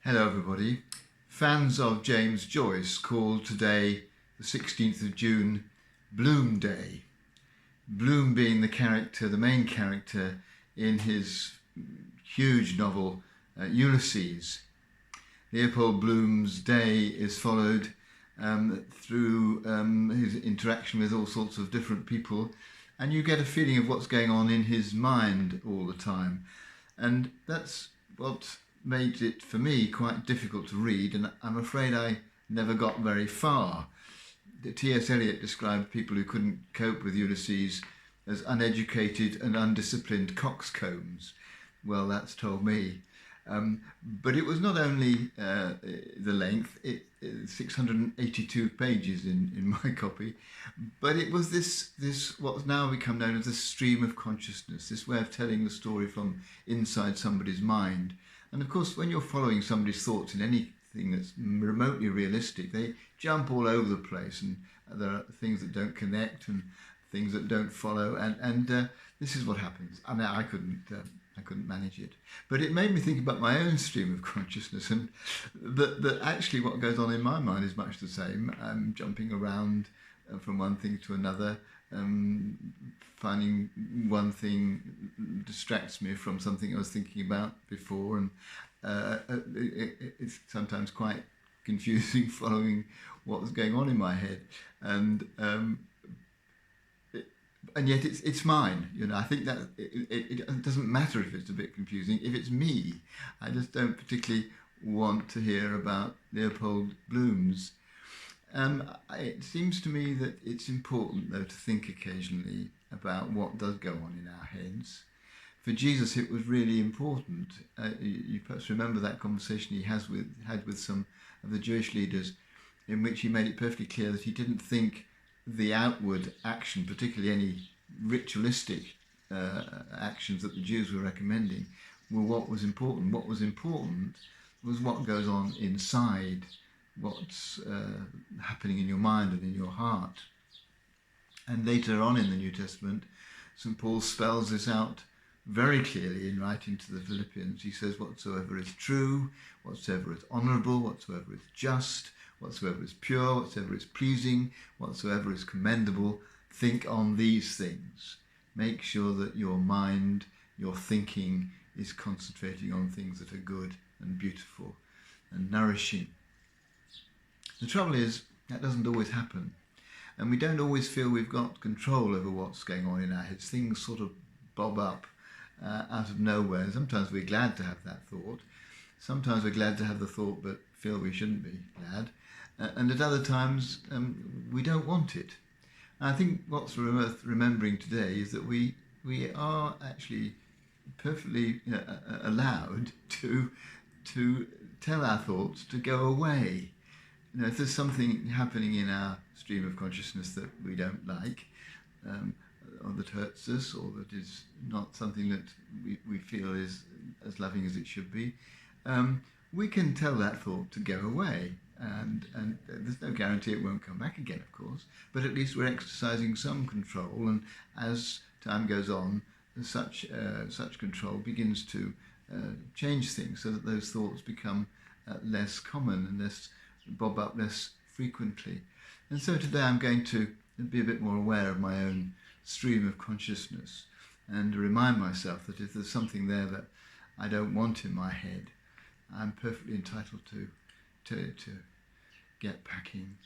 Hello everybody. Fans of James Joyce called today, the 16th of June, Bloom Day. Bloom being the main character in his huge novel Ulysses. Leopold Bloom's day is followed through his interaction with all sorts of different people, and you get a feeling of what's going on in his mind all the time. And that's what made it, for me, quite difficult to read, and I'm afraid I never got very far. T.S. Eliot described people who couldn't cope with Ulysses as uneducated and undisciplined coxcombs. Well, that's told me. But it was not only the length, 682 pages in my copy, but it was this what's now become known as the stream of consciousness, this way of telling the story from inside somebody's mind. And of course, when you're following somebody's thoughts in anything that's remotely realistic, they jump all over the place, and there are things that don't connect and things that don't follow, and this is what happens. I mean, I couldn't manage it. But it made me think about my own stream of consciousness, and that actually what goes on in my mind is much the same. I'm jumping around from one thing to another, finding one thing distracts me from something I was thinking about before, and it's sometimes quite confusing following what's going on in my head. And yet it's mine, you know. I think that it doesn't matter if it's a bit confusing. If it's me, I just don't particularly want to hear about Leopold Bloom's. It seems to me that it's important, though, to think occasionally about what does go on in our heads. For Jesus, it was really important. You perhaps remember that conversation he had with some of the Jewish leaders, in which he made it perfectly clear that he didn't think the outward action, particularly any ritualistic actions that the Jews were recommending, were what was important. What was important was what goes on inside, what's happening in your mind and in your heart. And later on in the New Testament, St. Paul spells this out very clearly in writing to the Philippians. He says, whatsoever is true, whatsoever is honourable, whatsoever is just, whatsoever is pure, whatsoever is pleasing, whatsoever is commendable, think on these things. Make sure that your mind, your thinking, is concentrating on things that are good and beautiful and nourishing. The trouble is, that doesn't always happen. And we don't always feel we've got control over what's going on in our heads. Things sort of bob up out of nowhere. Sometimes we're glad to have that thought. Sometimes we're glad to have the thought but feel we shouldn't be glad. And at other times, we don't want it. And I think what's worth remembering today is that we are actually perfectly allowed to tell our thoughts to go away. You know, if there's something happening in our stream of consciousness that we don't like, or that hurts us, or that is not something that we feel is as loving as it should be, we can tell that thought to go away. And there's no guarantee it won't come back again, of course, but at least we're exercising some control, and as time goes on, such control begins to change things so that those thoughts become less common and bob up less frequently. And so today I'm going to be a bit more aware of my own stream of consciousness and remind myself that if there's something there that I don't want in my head, I'm perfectly entitled to get packing